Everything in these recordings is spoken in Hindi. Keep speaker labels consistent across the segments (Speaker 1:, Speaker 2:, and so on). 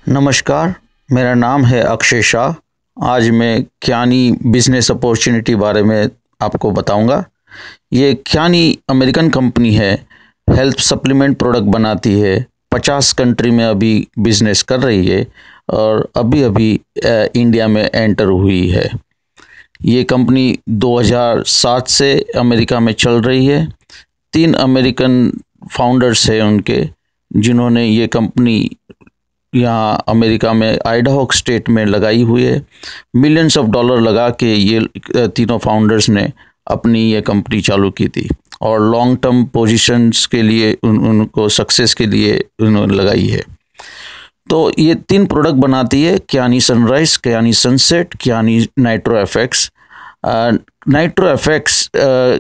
Speaker 1: नमस्कार, मेरा नाम है अक्षय शाह। आज मैं क्यानी बिजनेस अपॉर्चुनिटी बारे में आपको बताऊंगा। ये क्यानी अमेरिकन कंपनी है, हेल्थ सप्लीमेंट प्रोडक्ट बनाती है। 50 कंट्री में अभी बिजनेस कर रही है और अभी अभी इंडिया में एंटर हुई है। ये कंपनी 2007 से अमेरिका में चल रही है। 3 अमेरिकन फाउंडर्स हैं उनके, जिन्होंने ये कंपनी यहाँ अमेरिका में आइडाहो स्टेट में लगाई हुई है। मिलियंस ऑफ डॉलर लगा के ये तीनों फाउंडर्स ने अपनी ये कंपनी चालू की थी और लॉन्ग टर्म पोजीशंस के लिए उनको सक्सेस के लिए उन्होंने लगाई है। तो ये 3 प्रोडक्ट बनाती है, Kyani Sunrise, Kyani Sunset, Kyani Nitro FX. Nitro FX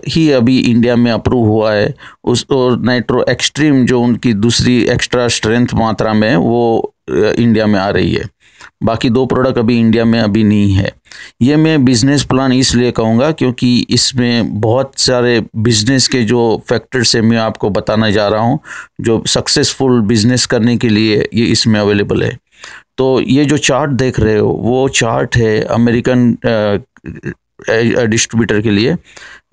Speaker 1: ही अभी इंडिया में अप्रूव हुआ है। उस और नाइट्रो एक्सट्रीम जो उनकी दूसरी एक्स्ट्रा स्ट्रेंथ मात्रा में है वो इंडिया में आ रही है। बाकी 2 प्रोडक्ट अभी इंडिया में अभी नहीं है। ये मैं बिजनेस प्लान इसलिए कहूँगा क्योंकि इसमें बहुत सारे बिजनेस के जो फैक्टर्स है मैं आपको बताना जा रहा हूँ, जो सक्सेसफुल बिजनेस करने के लिए ये इसमें अवेलेबल है। तो ये जो चार्ट देख रहे हो वो चार्ट है अमेरिकन डिस्ट्रीब्यूटर के लिए।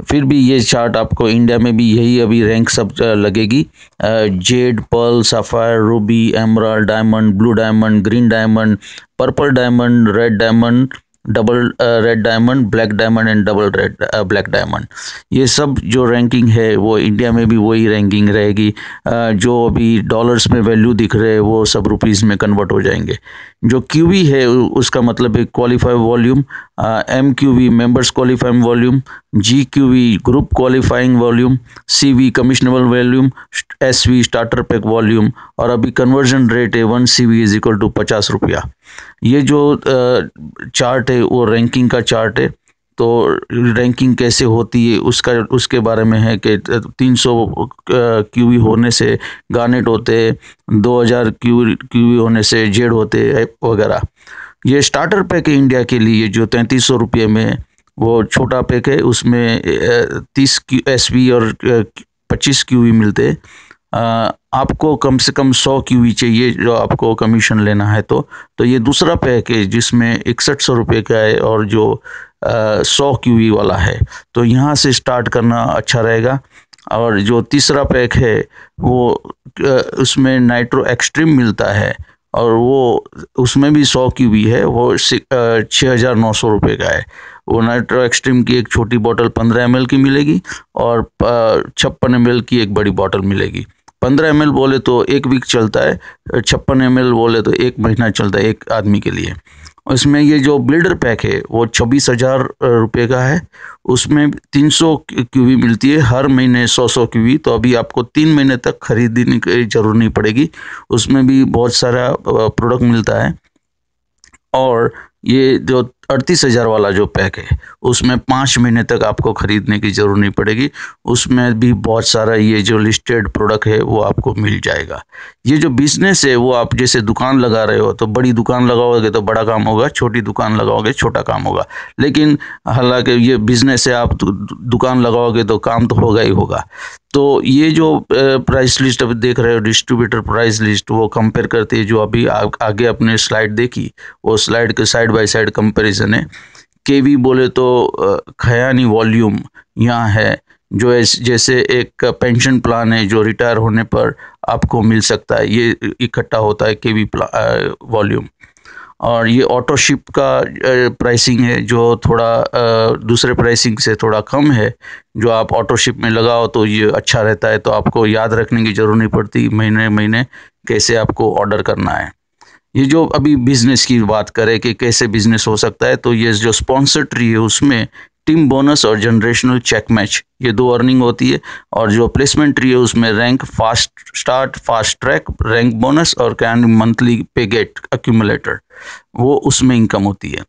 Speaker 1: फिर भी ये चार्ट आपको इंडिया में भी यही अभी रैंक सब लगेगी। Jade, pearl, sapphire, ruby, emerald, diamond, blue diamond, green diamond, purple diamond, red diamond, double red diamond, black diamond and double red black diamond. ये सब जो रैंकिंग है वो इंडिया में भी वही रैंकिंग रहेगी। जो अभी डॉलर्स में वैल्यू दिख रहे हैं वो सब रुपीस में कन्वर्ट हो जाएंगे। जो क्यूवी है उसका मतलब है qualify volume, M QV members qualifying volume, G QV group qualifying volume, CV commissionable volume, SV starter pack volume और अभी कन्वर्जन रेट है 1 सीवी इज इक्वल टू 50 रुपया। ये जो चार्ट है वो रैंकिंग का चार्ट है। तो रैंकिंग कैसे होती है उसके बारे में है कि 300 क्यूवी होने से गार्नेट होते, 2000 क्यूवी होने से जेड होते वगैरह। ये स्टार्टर पैक है इंडिया के लिए जो 3300 रुपये में, वो छोटा पैक है, उसमें 30 एसवी और 25 क्यूवी मिलते हैं। आपको कम से कम 100 क्यूवी चाहिए जो आपको कमीशन लेना है। तो ये दूसरा पैक है जिसमें 6100 रुपये का है और जो 100 क्यूवी वाला है। तो यहाँ से स्टार्ट करना अच्छा रहेगा। और जो तीसरा पैक है वो उसमें नाइट्रो एक्सट्रीम मिलता है और वो उसमें भी 100 क्यूवी है, वो 6900 रुपये का है। वो नाइट्रो एक्सट्रीम की एक छोटी बोतल 15 ml की मिलेगी और 56 ml की एक बड़ी बोतल मिलेगी। 15 ml बोले तो 1 वीक चलता है, 56 ml बोले तो 1 महीना चलता है एक आदमी के लिए। इसमें ये जो बिल्डर पैक है वो 26,000 रुपये का है। उसमें 300 क्यूवी मिलती है, हर महीने 100 क्यूवी। तो अभी आपको 3 महीने तक खरीदने की जरूरत नहीं पड़ेगी। उसमें भी बहुत सारा प्रोडक्ट मिलता है। और ये जो 38,000 वाला जो पैक है उसमें 5 महीने तक आपको खरीदने की जरूरत नहीं पड़ेगी। उसमें भी बहुत सारा ये जो लिस्टेड प्रोडक्ट है वो आपको मिल जाएगा। ये जो बिजनेस है वो आप जैसे दुकान लगा रहे हो तो बड़ी दुकान लगाओगे तो बड़ा काम होगा, छोटी दुकान लगाओगे छोटा काम होगा। लेकिन हालांकि ये बिजनेस है, आप दुकान लगाओगे तो काम तो होगा ही होगा। तो ये जो प्राइस लिस्ट अभी देख रहे हो, डिस्ट्रीब्यूटर प्राइस लिस्ट, वो कंपेयर करती है जो अभी आगे अपने स्लाइड देखी, वो स्लाइड के साइड बाय साइड कंपैरिजन है। केवी बोले तो खयानी वॉल्यूम यहाँ है, जो जैसे एक पेंशन प्लान है जो रिटायर होने पर आपको मिल सकता है, ये इकट्ठा होता है केवी वॉल्यूम। और ये ऑटो शिप का प्राइसिंग है जो थोड़ा दूसरे प्राइसिंग से थोड़ा कम है। जो आप ऑटो शिप में लगाओ तो ये अच्छा रहता है, तो आपको याद रखने की ज़रूरत नहीं पड़ती महीने महीने कैसे आपको ऑर्डर करना है। ये जो अभी बिजनेस की बात करें कि कैसे बिजनेस हो सकता है, तो ये जो स्पॉन्सर ट्री है उसमें टीम बोनस और जनरेशनल चेक मैच, ये 2 अर्निंग होती है। और जो प्लेसमेंट ट्री है उसमें rank, fast start, fast track, rank bonus और कैन मंथली पे गेट एक्यूमुलेटर, वो उसमें इनकम होती है।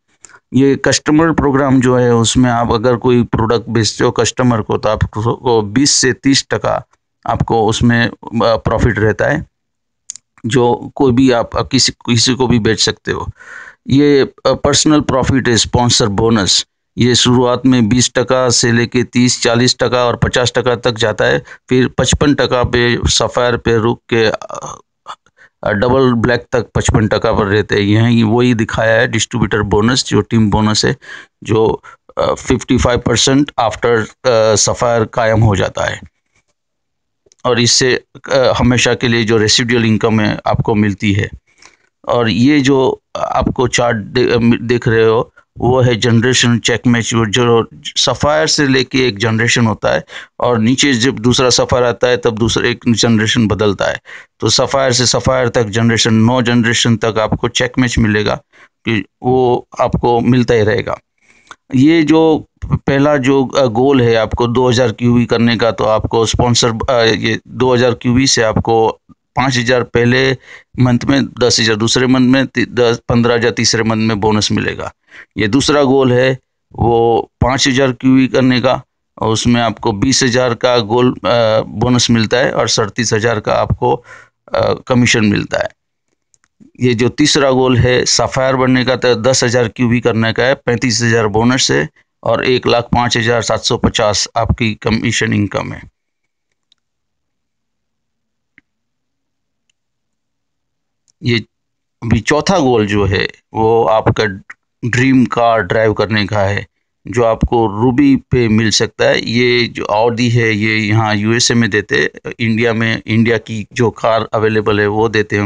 Speaker 1: ये कस्टमर प्रोग्राम जो है उसमें आप अगर कोई प्रोडक्ट बेचते हो कस्टमर को तो आपको 20 से 30% आपको उसमें प्रॉफिट रहता है, जो कोई भी आप किसी को भी बेच सकते हो। ये पर्सनल प्रॉफिट है, स्पॉन्सर बोनस, ये शुरुआत में 20% से लेके 30-40% और 50% तक जाता है। फिर 55% पे सफ़ायर पे रुक के डबल ब्लैक तक 55% पर रहते हैं। यही वही दिखाया है डिस्ट्रीब्यूटर बोनस, जो टीम बोनस है, जो 55% आफ्टर सफ़ायर कायम हो जाता है, और इससे हमेशा के लिए जो रेसिडुअल इनकम है आपको मिलती है। और ये जो आपको चार्ट देख रहे हो, वो है जनरेशन चेक मैच, जो सफ़ायर से लेके एक जनरेशन होता है, और नीचे जब दूसरा सफ़ायर आता है तब दूसरा एक जनरेशन बदलता है। तो सफ़ायर से सफ़ायर तक जनरेशन, 9 जनरेशन तक आपको चेक मैच मिलेगा, कि वो आपको मिलता ही रहेगा। ये जो पहला जो गोल है आपको 2000 क्यूबी करने का, तो आपको स्पॉन्सर ये 2000 क्यूबी से आपको 5000 पहले मंथ में, 10,000 दूसरे मंथ में, 15,000 तीसरे मंथ में बोनस मिलेगा। ये दूसरा गोल है, वो 5000 क्यूबी करने का, और उसमें आपको 20,000 का गोल बोनस मिलता है, और 37,000 का आपको कमीशन मिलता है। ये जो तीसरा गोल है सफ़ायर बनने का, तो 10,000 क्यूबी करने का है, 35,000 बोनस है, और 1,05,750 आपकी कमीशन इनकम है। ये अभी चौथा गोल जो है, वो आपका ड्रीम कार ड्राइव करने का है, जो आपको रूबी पे मिल सकता है। ये जो ऑडी है, ये यहाँ यूएसए में देते हैं, इंडिया में, इंडिया की जो कार अवेलेबल है वो देते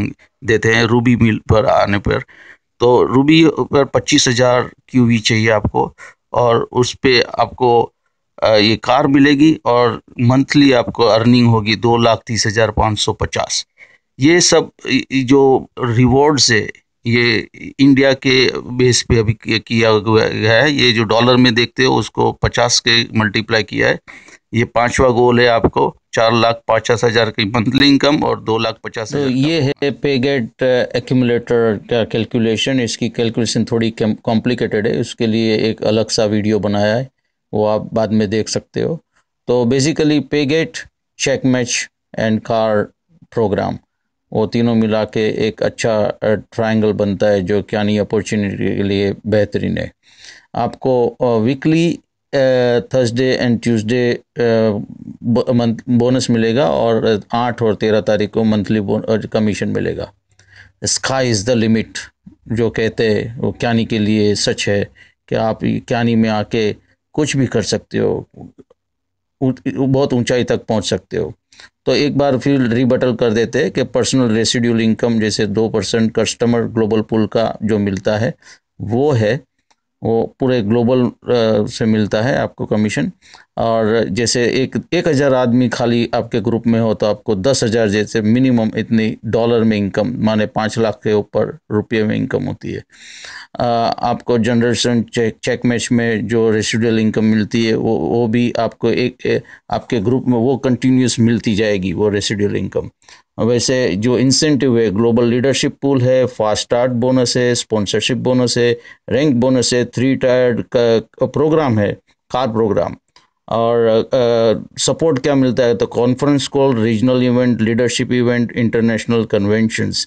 Speaker 1: हैं रूबी मिल पर आने पर। तो रूबी पर 25,000 क्यूबी चाहिए आपको, और उस पे आपको ये कार मिलेगी, और मंथली आपको अर्निंग होगी 2,30,550। ये सब जो रिवॉर्ड्स है, ये इंडिया के बेस पे अभी किया गया है। ये जो डॉलर में देखते हो उसको 50 के मल्टीप्लाई किया है। ये पांचवा गोल है आपको 4,50,000 की मंथली इनकम और 2,50,000
Speaker 2: तो ये है पेगेट एक्यूमुलेटर का कैलकुलेशन। इसकी कैलकुलेशन थोड़ी कॉम्प्लिकेटेड है, उसके लिए एक अलग सा वीडियो बनाया है, वो आप बाद में देख सकते हो। तो बेसिकली पेगेट, check match and car program, वो तीनों मिला के एक अच्छा ट्रायंगल बनता है, जो क्यानी अपॉर्चुनिटी के लिए बेहतरीन है। आपको weekly Thursday and Tuesday bonus मिलेगा, और 8 और 13 तारीख को मंथली कमीशन मिलेगा। स्काई इज़ द लिमिट जो कहते हैं, वो क्यानी के लिए सच है, कि आप क्यानी में आके कुछ भी कर सकते हो, बहुत ऊंचाई तक पहुंच सकते हो। तो एक बार फिर रिबटल कर देते हैं कि पर्सनल रेसिड्यूल इनकम जैसे 2% कस्टमर ग्लोबल पुल का जो मिलता है, वो है, वो पूरे ग्लोबल से मिलता है आपको कमीशन। और जैसे 1,000 आदमी खाली आपके ग्रुप में हो, तो आपको 10,000 जैसे मिनिमम इतनी डॉलर में इनकम, माने 5 लाख के ऊपर रुपये में इनकम होती है। आपको जनरेशन चेक मैच में जो रेसिडुअल इनकम मिलती है, वो भी आपको आपके ग्रुप में वो कंटिन्यूस मिलती जाएगी, वो रेसिडुअल इनकम। वैसे जो इंसेंटिव है, ग्लोबल लीडरशिप पूल है, फास्ट स्टार्ट बोनस है, स्पॉन्सरशिप बोनस है, रैंक बोनस है, 3 टायर्ड का प्रोग्राम है, कार प्रोग्राम। और सपोर्ट क्या मिलता है, तो conference call, regional event, leadership event, international conventions,